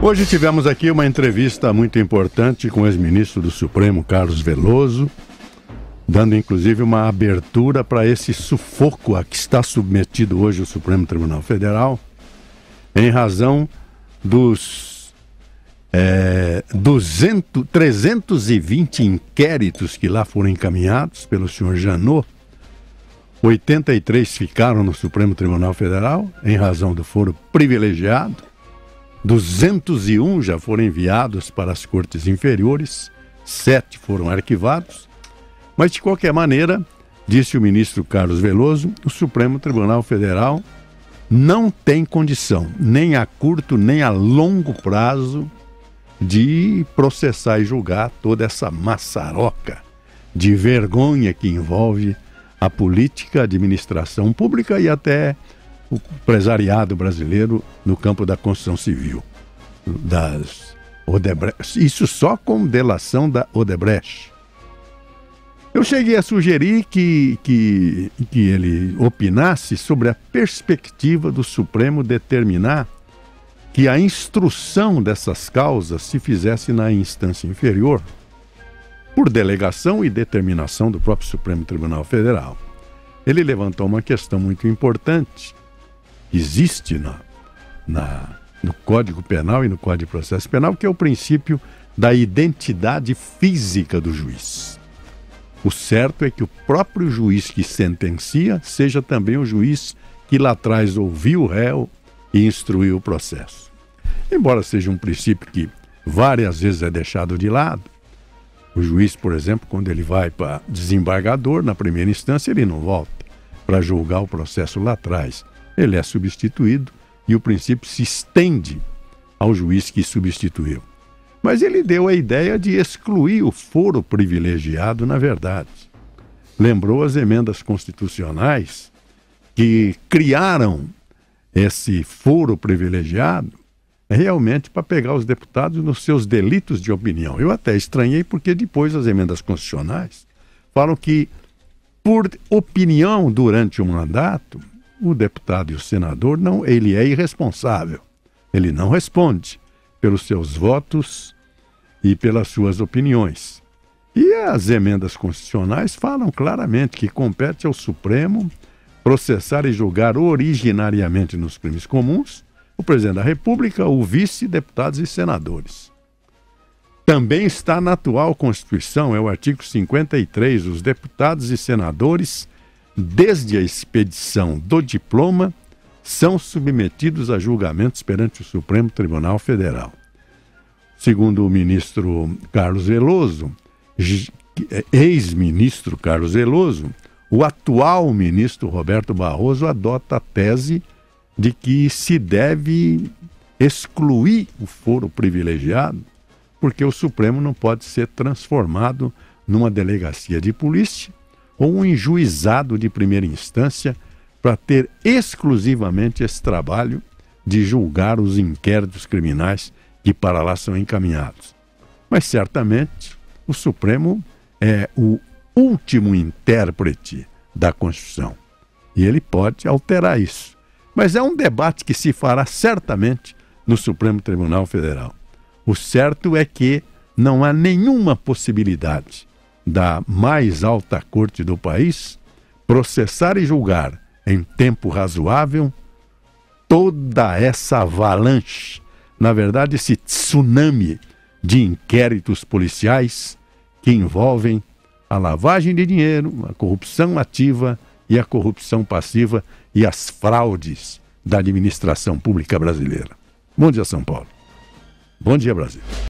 Hoje tivemos aqui uma entrevista muito importante com o ex-ministro do Supremo, Carlos Veloso, dando inclusive uma abertura para esse sufoco a que está submetido hoje o Supremo Tribunal Federal, em razão dos 320 inquéritos que lá foram encaminhados pelo senhor Janot. 83 ficaram no Supremo Tribunal Federal, em razão do foro privilegiado. 201 já foram enviados para as cortes inferiores, 7 foram arquivados. Mas, de qualquer maneira, disse o ministro Carlos Veloso, o Supremo Tribunal Federal não tem condição, nem a curto nem a longo prazo, de processar e julgar toda essa maçaroca de vergonha que envolve a política, a administração pública e até o empresariado brasileiro no campo da construção civil, das Odebrecht. Isso só com delação da Odebrecht. Eu cheguei a sugerir que ele opinasse sobre a perspectiva do Supremo determinar que a instrução dessas causas se fizesse na instância inferior, por delegação e determinação do próprio Supremo Tribunal Federal. Ele levantou uma questão muito importante. Existe no Código Penal e no Código de Processo Penal, que é o princípio da identidade física do juiz. O certo é que o próprio juiz que sentencia seja também o juiz que lá atrás ouviu o réu e instruiu o processo. Embora seja um princípio que várias vezes é deixado de lado, o juiz, por exemplo, quando ele vai para desembargador, na primeira instância, ele não volta para julgar o processo lá atrás. Ele é substituído e o princípio se estende ao juiz que substituiu. Mas ele deu a ideia de excluir o foro privilegiado, na verdade. Lembrou as emendas constitucionais que criaram esse foro privilegiado realmente para pegar os deputados nos seus delitos de opinião. Eu até estranhei porque depois as emendas constitucionais falam que, por opinião durante o mandato, o deputado e o senador, ele é irresponsável. Ele não responde pelos seus votos e pelas suas opiniões. E as emendas constitucionais falam claramente que compete ao Supremo processar e julgar originariamente nos crimes comuns o presidente da República, o vice, deputados e senadores. Também está na atual Constituição, é o artigo 53, os deputados e senadores, desde a expedição do diploma, são submetidos a julgamentos perante o Supremo Tribunal Federal. Segundo o ministro Carlos Veloso, ex-ministro Carlos Veloso, o atual ministro Roberto Barroso adota a tese de que se deve excluir o foro privilegiado, porque o Supremo não pode ser transformado numa delegacia de polícia ou um juizado de primeira instância para ter exclusivamente esse trabalho de julgar os inquéritos criminais que para lá são encaminhados. Mas certamente o Supremo é o último intérprete da Constituição e ele pode alterar isso. Mas é um debate que se fará certamente no Supremo Tribunal Federal. O certo é que não há nenhuma possibilidade da mais alta corte do país processar e julgar em tempo razoável toda essa avalanche, na verdade esse tsunami de inquéritos policiais que envolvem a lavagem de dinheiro, a corrupção ativa e a corrupção passiva e as fraudes da administração pública brasileira. Bom dia, São Paulo. Bom dia, Brasil.